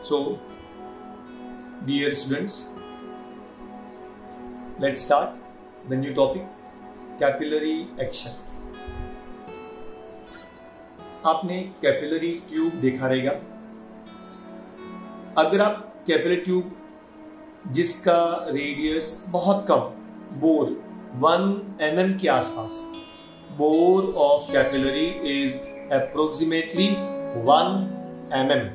So, dear students, let's start the new topic, capillary action. आपने capillary tube देखा रहेगा. अगर आप कैपिलरी ट्यूब जिसका रेडियस बहुत कम, बोर 1 mm के आसपास, bore of capillary is approximately 1 mm.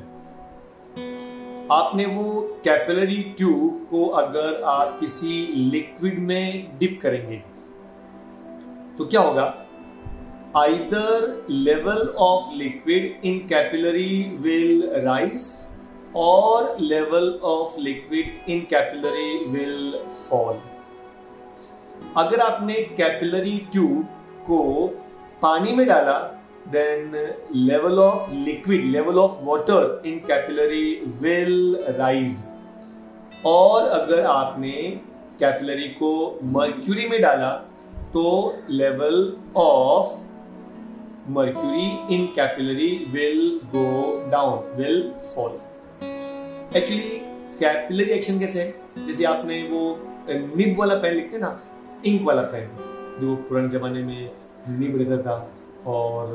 आपने वो कैपिलरी ट्यूब को अगर आप किसी लिक्विड में डिप करेंगे तो क्या होगा? Either level of liquid in capillary will rise or level of liquid in capillary will fall. अगर आपने कैपिलरी ट्यूब को पानी में डाला then level of liquid, level of water in capillary will rise. और अगर आपने कैपिलरी को मर्क्यूरी में डाला तो level of mercury in capillary will go down, will fall. Actually capillary action कैसे है? जैसे आपने वो निब वाला पेन लिखते हैं ना, इंक वाला पेन, जो पुराने जमाने में निब रहता था और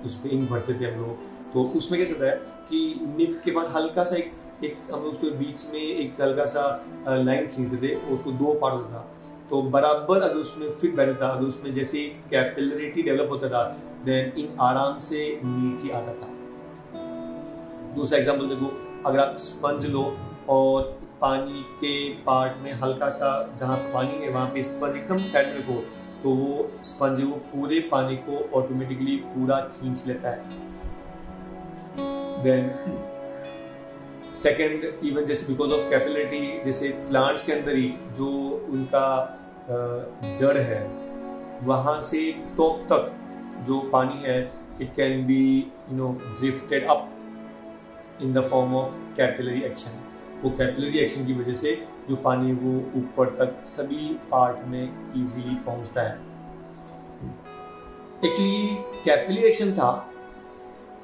उस पे इंक भरते थे हम लोग. तो उसमें कैसा था कि निब के बाद हल्का सा एक हम उसके बीच में एक हल्का सा लाइन खींचते थे, उसको 2 पार्ट होता था. तो बराबर अगर उसमें फिट बैठता था, अगर उसमें जैसे कैपिलरिटी डेवलप होता था, देन इंक आराम से नीचे आता था. दूसरा एग्जांपल देखो, अगर आप स्पंज लो और पानी के पार्ट में हल्का सा जहां पानी है वहां पे स्पंज एकदम साइड में रखो तो वो स्पंज वो पूरे पानी को ऑटोमेटिकली पूरा खींच लेता है. देन सेकेंड, इवन जैसे बिकॉज ऑफ कैपिलरिटी, जैसे प्लांट्स के अंदर ही जो उनका जड़ है वहां से टॉप तक जो पानी है, it can be drifted up in the form of capillary action. वो कैपिलरी एक्शन की वजह से जो पानी वो ऊपर तक सभी पार्ट में इजीली पहुंचता है. एक्चुअली कैपिलरी एक्शन था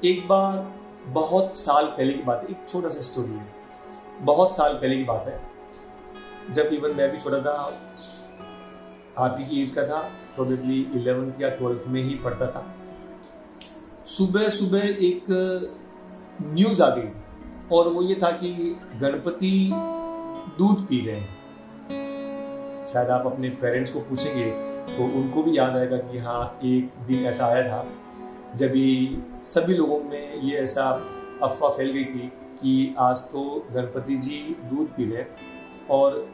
एक बार, बहुत साल पहले की बात है. एक छोटा सा स्टोरी है, बहुत साल पहले की बात है, जब इवन मैं भी छोटा था, आप ही की एज का था, प्रोबेबली 11th या 12th में ही पढ़ता था. सुबह सुबह एक न्यूज आ गई और वो ये था कि गणपति दूध पी रहे हैं. शायद आप अपने पेरेंट्स को पूछेंगे तो उनको भी याद आएगा कि हाँ, एक दिन ऐसा आया था जब ये सभी लोगों में ये ऐसा अफवाह फैल गई थी कि आज तो गणपति जी दूध पी रहे हैं. और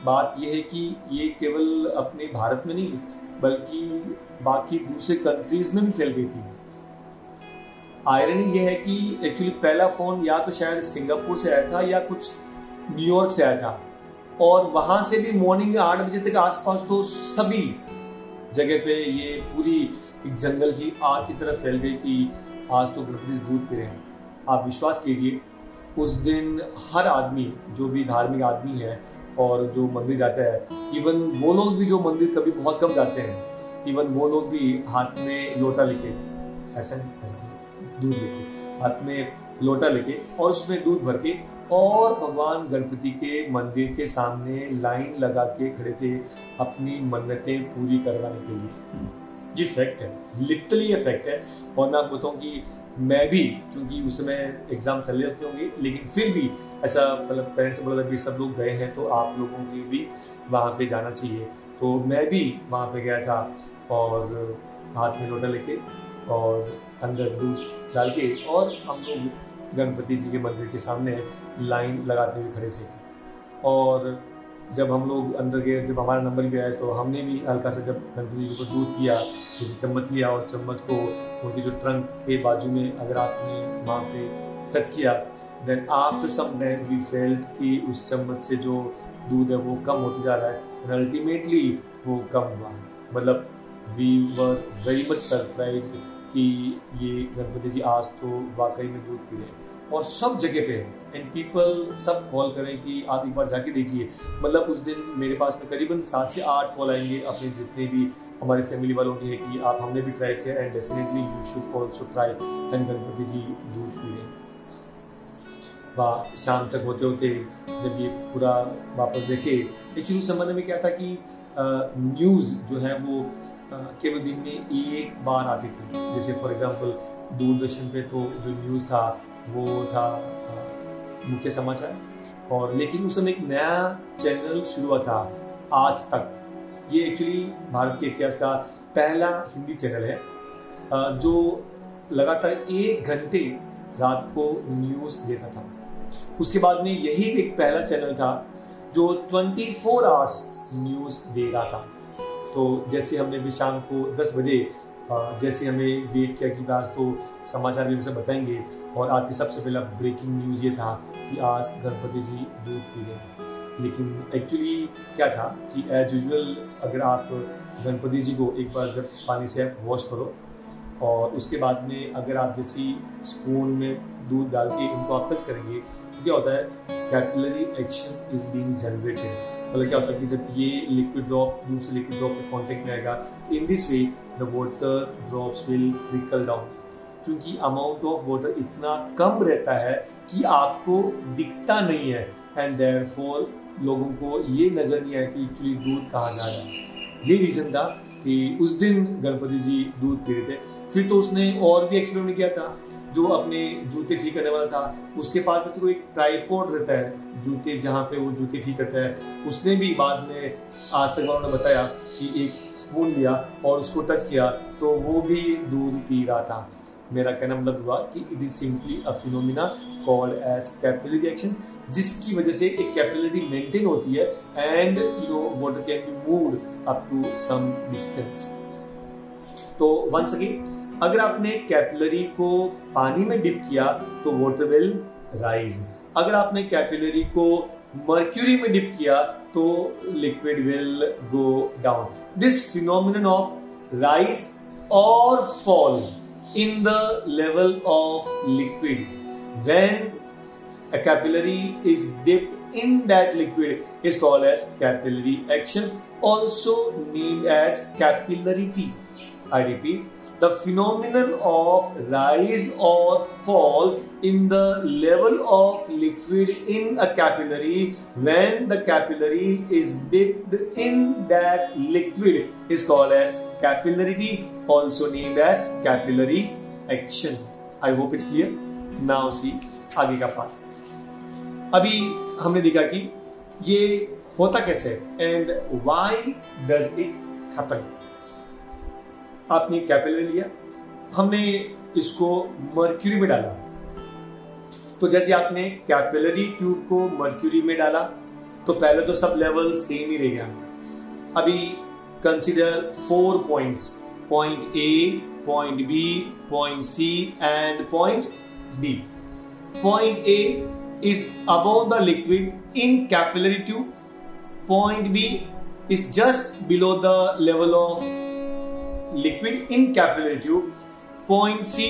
बात यह है कि ये केवल अपने भारत में नहीं बल्कि बाकी दूसरे कंट्रीज में भी फैल गई थी. आयरनी यह है कि एक्चुअली पहला फोन या तो शायद सिंगापुर से आया था या कुछ न्यूयॉर्क से आया था, और वहां से भी मॉर्निंग 8 बजे तक आसपास तो सभी जगह पे ये पूरी एक जंगल की आग की तरफ फैल गई कि आज तो गणपति दूध पी रहे हैं. आप विश्वास कीजिए, उस दिन हर आदमी, जो भी धार्मिक आदमी है और जो मंदिर जाता है, इवन वो लोग भी जो मंदिर कभी बहुत कम जाते हैं, इवन वो लोग भी हाथ में लोटा लेके, ऐसा दूध लेके, हाथ में लोटा लेके और उसमें दूध भर के, और भगवान गणपति के मंदिर के सामने लाइन लगा के खड़े थे अपनी मन्नतें पूरी करवाने के लिए. ये फैक्ट है, लिटरली ये फैक्ट है. और मैं आपको बताऊं कि मैं भी, क्योंकि उस समय एग्जाम चल रहे होते होंगे, लेकिन फिर भी ऐसा मतलब पेरेंट्स से बोला था कि सब लोग गए हैं तो आप लोगों की भी वहाँ पे जाना चाहिए. तो मैं भी वहाँ पे गया था और हाथ में लोटा लेके और अंदर दूध डाल के, और हम लोग गणपति जी के मंदिर के सामने लाइन लगाते हुए खड़े थे. और जब हम लोग अंदर गए, जब हमारा नंबर भी आया तो हमने भी हल्का सा जब गणपति जी को दूध किया, जैसे चम्मच लिया और चम्मच को उनके जो ट्रंक के बाजू में अगर आपने वहाँ पे टच किया, then after some time we felt कि उस चम्मच से जो दूध है वो कम होते जा रहा है, एंड अल्टीमेटली वो कम हुआ. मतलब we were very much surprise कि ये गणपति जी आज तो वाकई में दूध पी रहे हैं. और सब जगह पे है, एंड पीपल सब कॉल करें कि आप एक बार जाके देखिए. मतलब उस दिन मेरे पास में करीबन 7 से 8 कॉल आएंगे अपने जितने भी हमारे फैमिली वालों की है कि आप, हमने भी ट्राई किया and definitely you should also try, and Ganpati ji दूध पी रहे हैं. वहाँ शाम तक होते होते जब ये पूरा वापस देखे, एक्चुअली उस ज़माने में क्या था कि न्यूज़ जो है वो केवल दिन में एक बार आती थी। जैसे फॉर एग्जांपल दूरदर्शन पे तो जो न्यूज़ था वो था मुख्य समाचार, और लेकिन उस समय एक नया चैनल शुरू हुआ था, आज तक। ये एक्चुअली भारत के इतिहास का पहला हिंदी चैनल है जो लगातार 1 घंटे रात को न्यूज़ देता था। उसके बाद में यही एक पहला चैनल था जो 24 आवर्स न्यूज़ दे रहा था। तो जैसे हमने भी शाम को 10 बजे जैसे हमें वेट किया कि आज तो समाचार भी हमसे बताएंगे, और आज की सबसे पहला ब्रेकिंग न्यूज़ ये था कि आज गणपति जी दूध पी रहे हैं। लेकिन एक्चुअली क्या था कि एज यूजुअल अगर आप गणपति जी को एक बार जब पानी से आप वॉश करो और उसके बाद में अगर आप जैसी स्पून में दूध डाल के इनको आप टच करेंगे तो क्या होता है, capillary action is being generated. मतलब क्या होता है कि जब ये लिक्विड ड्रॉप दूसरे लिक्विड ड्रॉप के कांटेक्ट में आएगा, in this way the water drops will trickle down. क्योंकि अमाउंट ऑफ वाटर इतना कम रहता है कि आपको दिखता नहीं है, एंड देयरफॉर लोगों को ये नजर नहीं आया कि एक्चुअली दूध कहाँ जा रहा है। ये रीजन था कि उस दिन गणपति जी दूध पी रहे थे। फिर तो उसने और भी एक्सपेरिमेंट किया था। जो अपने जूते ठीक करने वाला था उसके पास में एक ट्राइपॉड रहता है, जूते जहाँ पे वो जूते ठीक करता है, उसने भी बाद में आज तक वालों ने बताया कि एक स्पून लिया और उसको टच किया तो वो भी दूध पी रहा था। मेरा कहना मतलब हुआ कि it is simply a phenomena called as capillary action, जिसकी वजह से एक कैपिलरिटी मेंटेन होती है and water can be moved up to some distance. तो वंस अगेन, अगर आपने कैपिलरी को पानी में डिप किया तो वाटर विल राइज। अगर आपने कैपिलरी को मर्क्यूरी में डिप किया तो liquid will go down. This phenomenon of rise और fall in the level of liquid when a capillary is dipped in that liquid is called as capillary action, also named as capillarity. I repeat, the phenomenon of rise or fall in the level of liquid in a capillary when the capillary is dipped in that liquid is called as capillarity, also named as capillary action. I hope it's clear. Now see आगे का part. अभी हमने देखा कि ये होता कैसे and why does it happen। आपने कैपिलरी लिया, हमने इसको मर्क्यूरी में डाला, तो जैसे आपने कैपिलरी ट्यूब को मर्क्यूरी में डाला तो पहले तो सब लेवल सेम ही रह गया। अभी consider 4 points, point A, point B, point C and point D. Point A is above the liquid in capillary tube, point B is just below the level of liquid in capillary tube, point C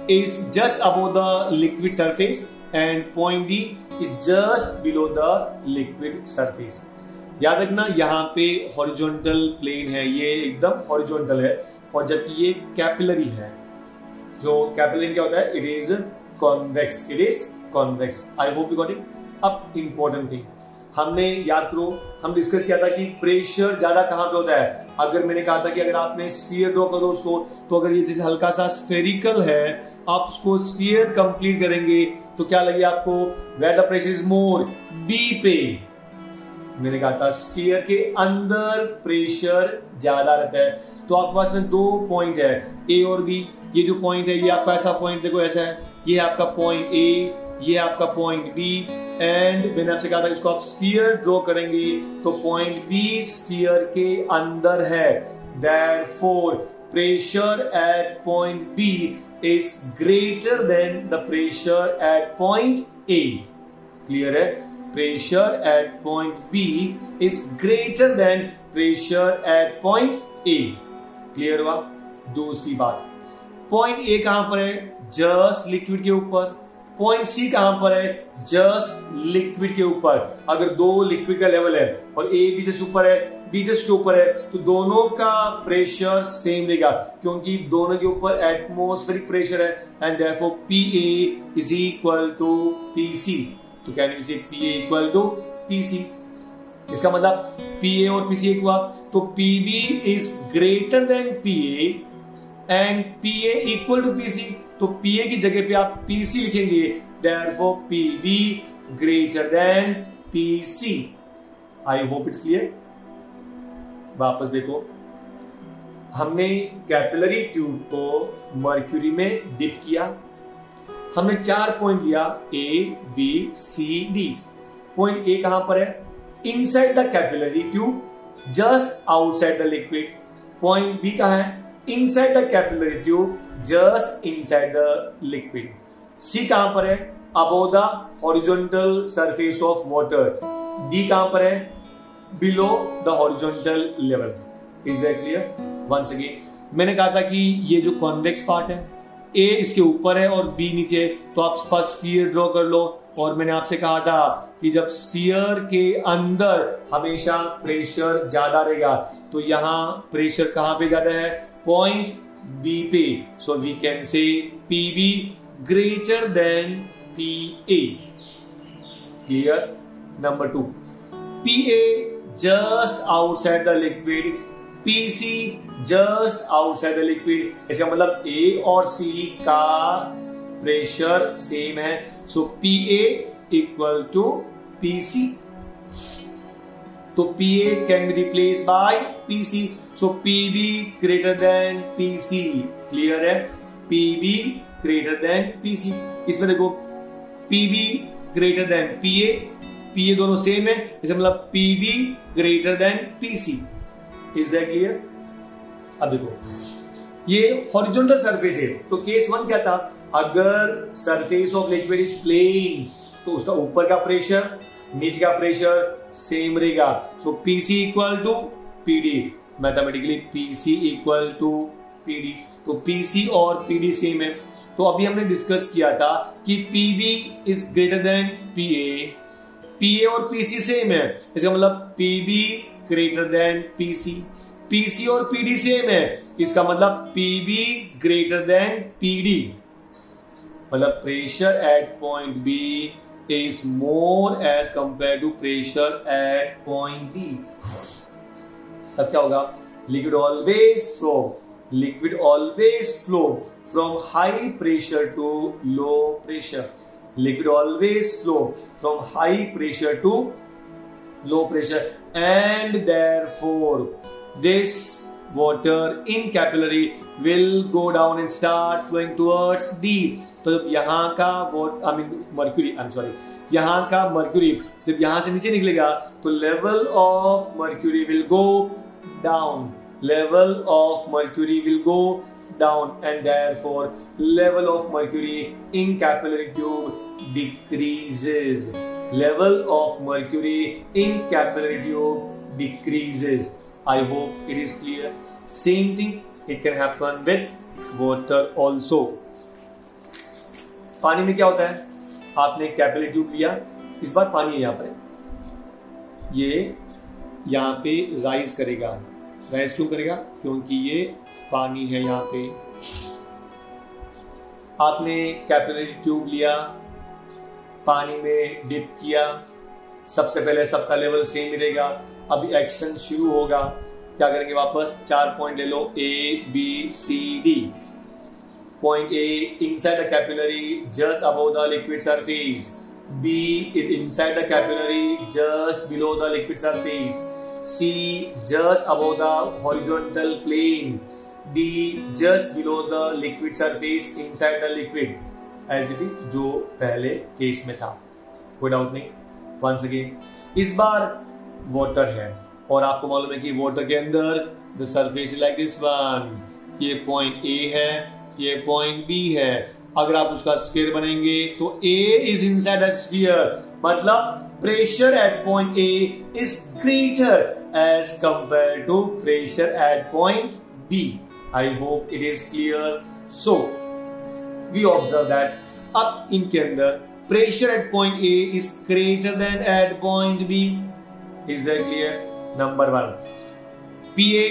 is just above the liquid surface and point D is just below the liquid surface। याद रखना यहाँ पे horizontal plane है, ये एकदम horizontal है, और जबकि ये कैपिलरी है। जो कैपिलरी क्या होता है, it is convex, it is convex. I hope you got it. अब इंपॉर्टेंट थिंग हमने याद करो, हम डिस्कस किया था कि प्रेशर ज्यादा कहां पे होता है। अगर मैंने कहा था कि अगर आपने स्फीयर ड्रॉ करो उसको, तो अगर ये जैसे हल्का सा स्फेरिकल है, आप उसको स्फीयर कंप्लीट करेंगे तो क्या लगे आपको, where the pressure is more, B पे। मैंने कहा था स्फीयर के अंदर प्रेशर ज्यादा रहता है। तो आपके पास में 2 पॉइंट है, ए और बी। ये जो पॉइंट है ये आपका ऐसा पॉइंट देखो ऐसा है, ये आपका पॉइंट ए, ये आपका पॉइंट बी, एंड मैंने आपसे कहा था इसको आप स्फीयर ड्रॉ करेंगे तो पॉइंट बी स्फीयर के अंदर है। Therefore pressure at point B is greater than the pressure at point A. Clear है? Pressure at point B is greater than pressure at point A. Clear हुआ? दूसरी बात, point A कहां पर है, जस्ट लिक्विड के ऊपर। पॉइंट सी कहां पर है, जस्ट लिक्विड के ऊपर। अगर 2 लिक्विड का लेवल है और ए बी से ऊपर है, B जस्ट के ऊपर है, तो दोनों का प्रेशर सेम रहेगा क्योंकि दोनों के ऊपर एटमॉस्फेरिक प्रेशर है, and therefore PA is equal to PC। तो can we say PA equal to PC। इसका मतलब PA और PC एक हुआ, तो PB is greater than PA and PA equal to PC। तो PA की जगह पे आप PC लिखेंगे, therefore PB greater than PC। I hope it's clear. वापस देखो, हमने कैपिलरी ट्यूब को मर्क्यूरी में डिप किया, हमने 4 पॉइंट लिया A B C D। Point A कहां पर है? Inside the capillary tube just outside the liquid. Point B कहां है? Inside the capillary tube just inside the liquid. C कहां पर है? Above the horizontal surface of water. D कहां पर है? Below the horizontal level. Is that clear? Once again, मैंने कहा था कि ये जो कॉन्वेक्स पार्ट है, A इसके ऊपर है और B नीचे, तो आप फर्स्ट स्फीयर ड्रॉ कर लो। और मैंने आपसे कहा था कि जब स्फीयर के अंदर हमेशा प्रेशर ज्यादा रहेगा, तो यहां प्रेशर कहां पे ज्यादा है? पॉइंट B पे। So we can say PB greater than PA। Clear? Number 2, PA just outside the liquid, PC just outside the liquid। इसका मतलब A और C का प्रेशर सेम है, सो PA इक्वल टू PC। तो PA can be replace by PC, so PB greater than PC। Clear है? PB greater than PC। इसमें देखो, PB greater than PA, PA दोनों सेम है, इसका मतलब PB greater than PC। Is that clear? अब देखो, ये हॉरिजॉन्टल सरफेस है, तो केस 1 क्या था? अगर surface of liquid is plane, तो उसका ऊपर का प्रेशर नीचे का प्रेशर सेम रहेगा, so PC equal to PD। Mathematically PC equal to PD, तो PC और PD सेम है। तो अभी हमने डिस्कस किया था कि PB is greater than PA, PA और PC सेम है, इसका मतलब PB greater than PC। PC और PD सेम है, इसका मतलब PB ग्रेटर देन PD। मतलब pressure at point B is more as compared to pressure at point D। तब क्या होगा? Liquid always flow from high pressure to low pressure। Liquid always flow from high pressure to low pressure, and therefore this water in capillary will go down and start flowing towards D। तो जब यहाँ का यहाँ का mercury जब यहाँ से नीचे निकलेगा, तो level of mercury will go down, level of mercury will go down, and therefore level of mercury in capillary tube decreases। Level of mercury in capillary tube decreases। I hope it is clear। Same thing it can happen with water also। पानी में क्या होता है? आपने capillary tube लिया, इस बार पानी है यहाँ पर, ये यहाँ पे राइज करेगा। राइज क्यों करेगा? क्योंकि ये पानी है यहाँ पे। आपने कैपिलरी ट्यूब लिया, पानी में डिप किया, सबसे पहले सबका लेवल सेम रहेगा। अभी एक्शन शुरू होगा, क्या करेंगे? वापस 4 पॉइंट ले लो, A B C D। Point A inside the capillary just above the liquid surface, B is inside the capillary just below the liquid surface, C just above the horizontal plane, D just below the liquid surface inside the liquid, as it is जो पहले case में था। कोई doubt नहीं? Once again, इस बार water है और आपको मालूम है कि वाटर के अंदर the surface is like this one. ये पॉइंट A है, ये पॉइंट B है। अगर आप उसका स्फीयर बनेंगे तो A is inside a sphere, मतलब pressure at point A is greater as compared to pressure at point B। I hope it is clear। So we observe that अब इनके अंदर pressure at point A is greater than at point B। Is that clear? Number 1 PA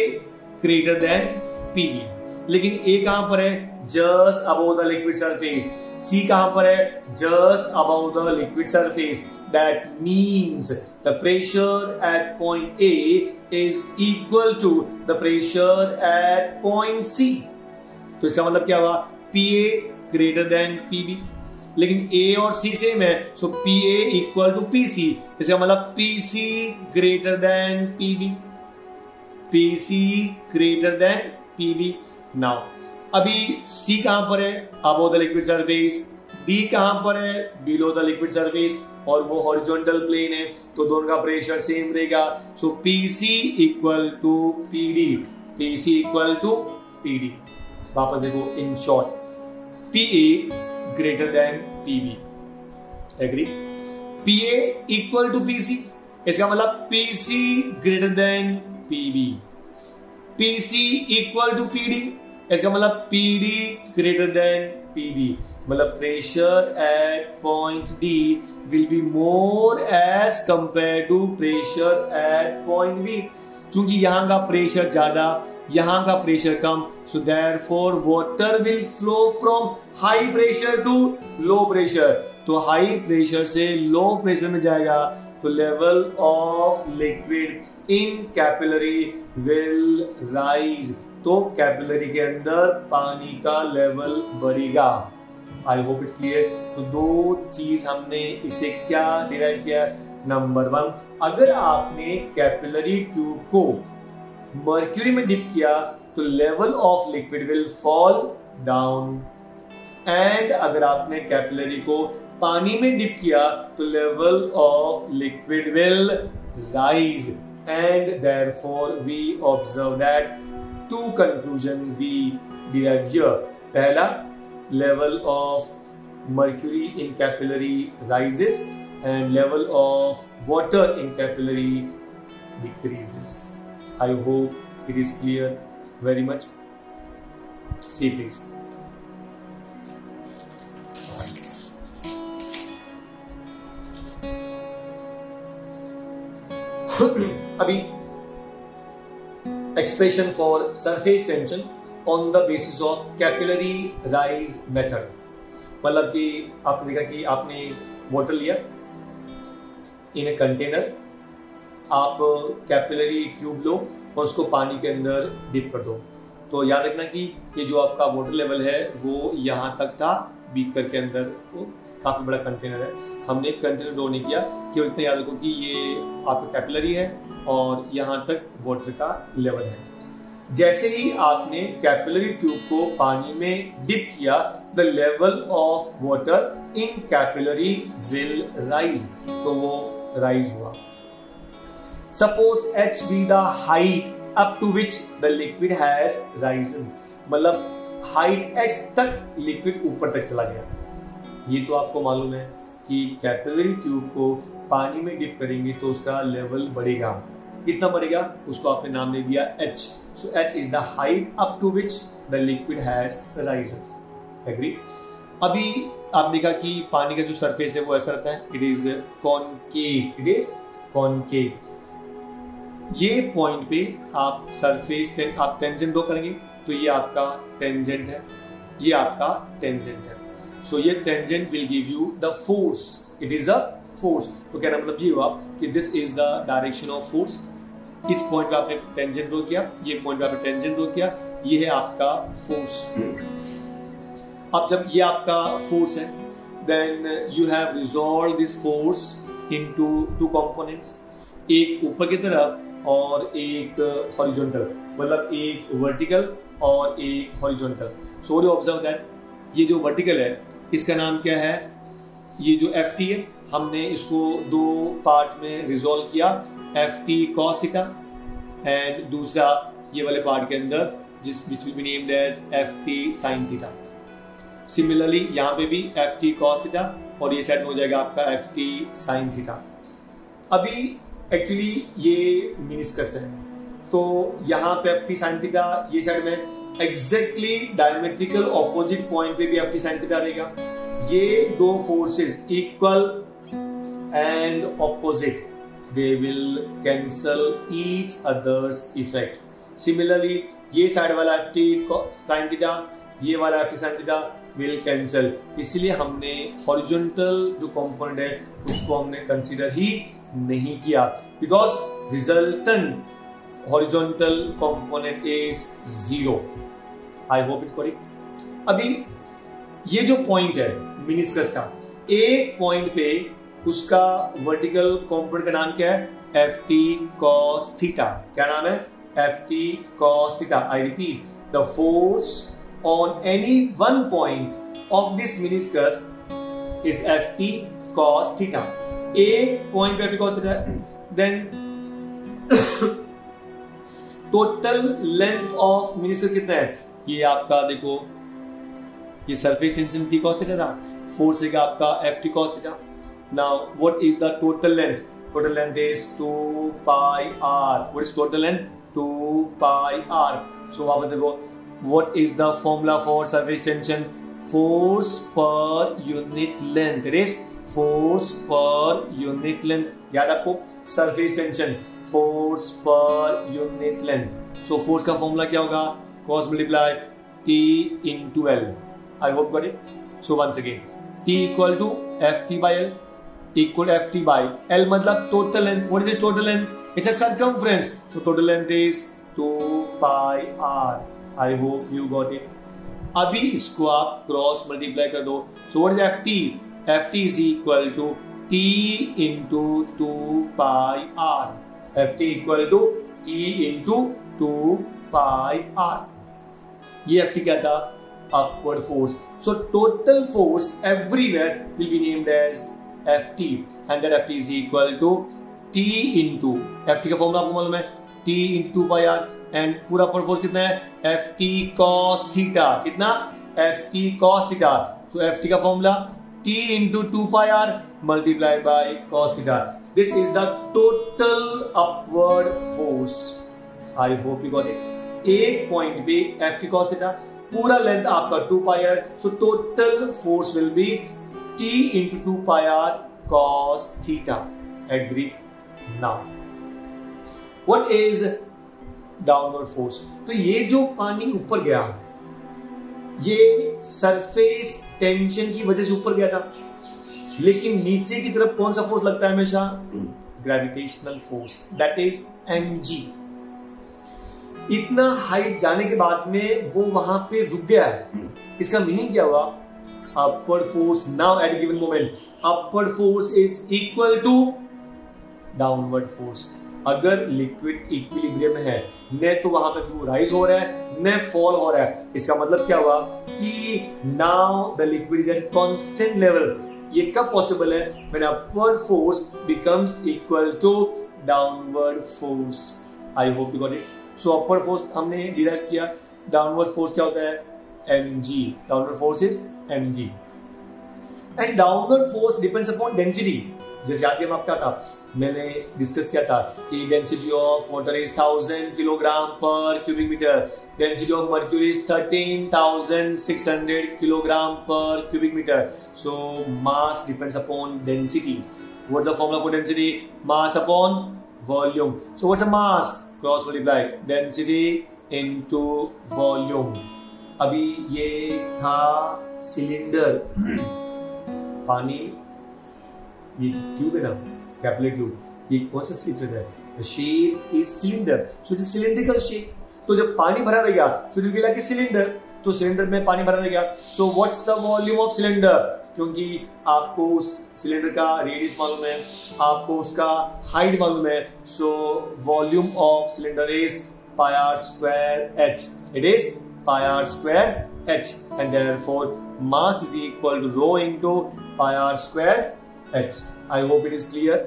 greater than PB, लेकिन A कहां पर है? Just above the liquid surface. C कहां पर है? Just above the liquid surface. That means the pressure at point A is equal to the pressure at point C. तो इसका मतलब क्या हुआ? PA greater than PB, लेकिन A और C सेम है, so PA equal to PC। इसका मतलब PC greater than PB, PC greater than PB। Now अभी C कहां पर है? above the liquid surface। D कहां पर है? below the liquid surface, और वो हॉरिजॉन्टल प्लेन है, तो दोनों का प्रेशर सेम रहेगा। So PC equal to PD, PC equal to PD। वापस देखो, in short PA greater than PB, agree? PA equal to PC, इसका मतलब PC greater than PB। PC equal to PD, इसका मतलब PD ग्रेटर देन PB। मतलब pressure at point D will be more as compared to pressure at point B। चूंकि यहां का pressure ज्यादा, यहां का pressure come, so therefore water will flow from high pressure to low pressure। तो high pressure से low pressure में जाएगा, तो level of liquid in capillary will rise. तो कैपिलरी के अंदर पानी का लेवल बढ़ेगा। आई होप इट्स क्लियर। तो दो चीज हमने इसे क्या डिराइव किया? नंबर 1, अगर आपने कैपिलरी ट्यूब को मर्क्यूरी में डिप किया तो level of liquid will fall down, and अगर आपने कैपिलरी को पानी में डिप किया तो level of liquid will rise, and therefore we observe that two conclusion we derive here. पहला, level of mercury in capillary rises and level of water in capillary decreases. I hope it is clear very much. See please. अभी expression for surface tension on the basis of capillary rise method। मतलब कि आपने देखा कि आपने water लिया इन a container, आप capillary tube लो और उसको पानी के अंदर डिप कर दो। तो याद रखना कि ये जो आपका वाटर लेवल है वो यहाँ तक था, बीकर के अंदर वो काफी बड़ा कंटेनर है, हमने कंटेनर ड्रॉ नहीं किया, केवल इतना याद रखो कि ये आपका कैपिलरी है और यहाँ तक वाटर का लेवल है। जैसे ही आपने कैपिलरी ट्यूब को पानी में डिप किया, the level of water in capillary will rise, तो वो राइज हुआ। Suppose h be the height up to which the liquid has risen, मतलब हाइट h तक लिक्विड ऊपर तक चला गया। ये तो आपको मालूम है कि कैपिलरी ट्यूब को पानी में डिप करेंगे तो उसका लेवल बढ़ेगा। कितना बढ़ेगा? उसको आपने नाम दे दिया h। So h is the height up to which the liquid has risen. Agree? अभी आप देखा कि पानी का जो सरफेस है वो ऐसा रहता है, it is concave, it is concave। ये पॉइंट पे आप सरफेस आप टेंजेंट ड्रॉ करेंगे तो ये आपका टेंजेंट है, ये आपका टेंजेंट है। सो ये tangent will give you the force, it is a force. तो कहना मतलब ये हुआ कि this is the direction of force. इस पॉइंट पे आपने टेंजेंट ड्रॉ किया, ये पॉइंट पे आपने टेंजेंट ड्रॉ किया, ये है आपका फोर्स। अब जब ये आपका फोर्स है, then you have resolve this force into two components, एक ऊपर की तरफ और एक हॉरिजॉन्टल, मतलब एक वर्टिकल और एक horizontal. So you observe that ये जो वर्टिकल है इसका नाम क्या है? ये जो Ft है हमने इसको दो पार्ट में रिजॉल्व किया, Ft cos थीटा एंड दूसरा ये वाले पार्ट के अंदर which will be named as Ft sin theta. Similarly यहाँ पे भी Ft cos थीटा और ये साइड में हो जाएगा आपका Ft sin थीटा। अभी एक्चुअली ये मिनिस्कस है तो यहाँ पे Ft sin थीटा ये साइड में एग्जैक्टली डायमेट्रिकल ऑपोजिट पॉइंट पे भी Ft sin थीटा रहेगा। ये दो forces equal and opposite they will cancel each other's effect. Similarly, ये साइड वाला ft sin थीटा, ये वाला ft sin theta will cancel. इसलिए हमने horizontal जो component है उसको हमने consider ही नहीं किया, because resultant horizontal component is 0. I hope it's correct. अभी ये जो पॉइंट है मेनिस्कस का, एक पॉइंट पे उसका वर्टिकल कंपोनेंट का नाम क्या है? ft cos theta. क्या नाम है? ft cos theta. I repeat, the force on any one point of this meniscus is ft cos theta. एक पॉइंट पे ft cos theta. Then total length of meniscus कितना है? ये आपका देखो, ये surface tension t cos theta था, force है आपका ft cos theta. Now what is the total length? Total length is 2 pi r. What is total length? 2 pi r. सो वहां पर देखो, what is the formula for surface tension? Force per unit length. It is force per unit length. याद आपको surface tension, force per unit length. So force का formula क्या होगा? cos multiply t into l. I hope got it. So once again, t equal to ft by l equal ft by l मतलब total length. What is this total length? It's a circumference. So total length is 2 pi r. I hope you got it. अभी इसको आप cross multiply कर दो. So what is ft? ft is equal to t into 2 pi r. ft equal to t into 2 pi r. ये ft क्या था? Upward force. So total force everywhere will be named as ft, and that ft is equal to t into ft का formula आपको मालूम है, t into 2 pi r, and पूरा पर force कितना है? ft cos theta. कितना? ft cos theta. So ft का formula t into 2 pi r multiplied by cos theta. This is the total upward force. I hope you got it. एक point पे ft cos theta, पूरा length आपका 2 pi r. So total force will be t into 2 pi r cos theta. Agree? Now, what is downward force? तो ये जो पानी ऊपर गया, ये सरफेस टेंशन की वजह से ऊपर गया था, लेकिन नीचे की तरफ कौन सा फोर्स लगता है हमेशा? Gravitational force. That is mg. इतना हाइट जाने के बाद में वो वहां पे रुक गया है. इसका मीनिंग क्या हुआ? Upward force now at given moment, upward force is equal to downward force. अगर लिक्विड इक्विलिब्रियम में है, न तो वहां पे फ्लो राइज हो रहा है न फॉल हो रहा है. इसका मतलब क्या हुआ? कि now the liquid is at constant level. ये कब पॉसिबल है? When upward force becomes equal to downward force. I hope you got it. So upward force हमने डिराइव किया. डाउनवर्ड फोर्स क्या होता है? mg. Downward force is mg. And downward force depends upon density. जैसे आगे हम आपका था, मैंने डिस्कस किया था कि density of water is 1000 kilogram per cubic metre. Density of mercury is 13,600 kilogram per cubic metre. So mass depends upon density. What is the formula for density? Mass upon volume. So what's a mass? Cross multiply density into volume. अभी ये था cylinder, पानी, ये tube है ना, capillary tube. ये कौन सा शेप है? The shape is cylinder. So it is cylindrical shape. तो जब पानी भरा रहेगा, so it will be like a cylinder. तो सिलेंडर में पानी भरा रहेगा. So what's the volume of cylinder? क्योंकि आपको उस सिलेंडर का रेडियस मालूम है, आपको उसका हाइट मालूम है. So volume of cylinder is pi r square h. It is pi r square h, and therefore mass is equal to rho into pi r square h. I hope it is clear.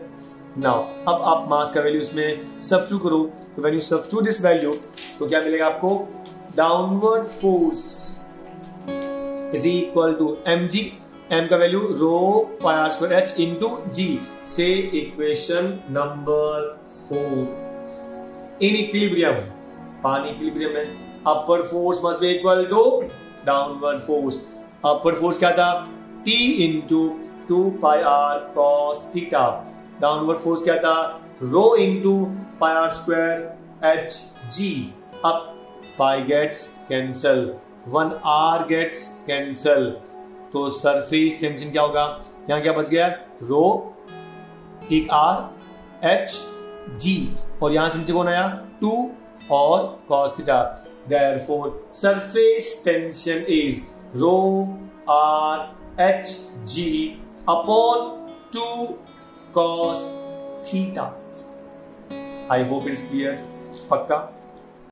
Now, अब आप मास का value इसमें substitute करो. तो when you substitute this value, तो क्या मिलेगा आपको? Downward force is equal to mg. m का value rho pi r square h into g. से इक्वेशन नंबर 4. इन इक्विलिब्रियम, पानी इक्विलिब्रियम में, upward force must be equal to downward force. Upward force क्या था? t into 2 pi r cos theta. Downward force क्या था? Rho into pi r square h g. अब पाई gets cancel, 1 are gets cancel, तो surface tension क्या होगा, यहां क्या बच गया, रो एक आर एच जी, और यहां से नीचे कौन आया 2 और cos theta. Therefore surface tension is rho r h g upon 2 cos theta. I hope it's clear. पक्का?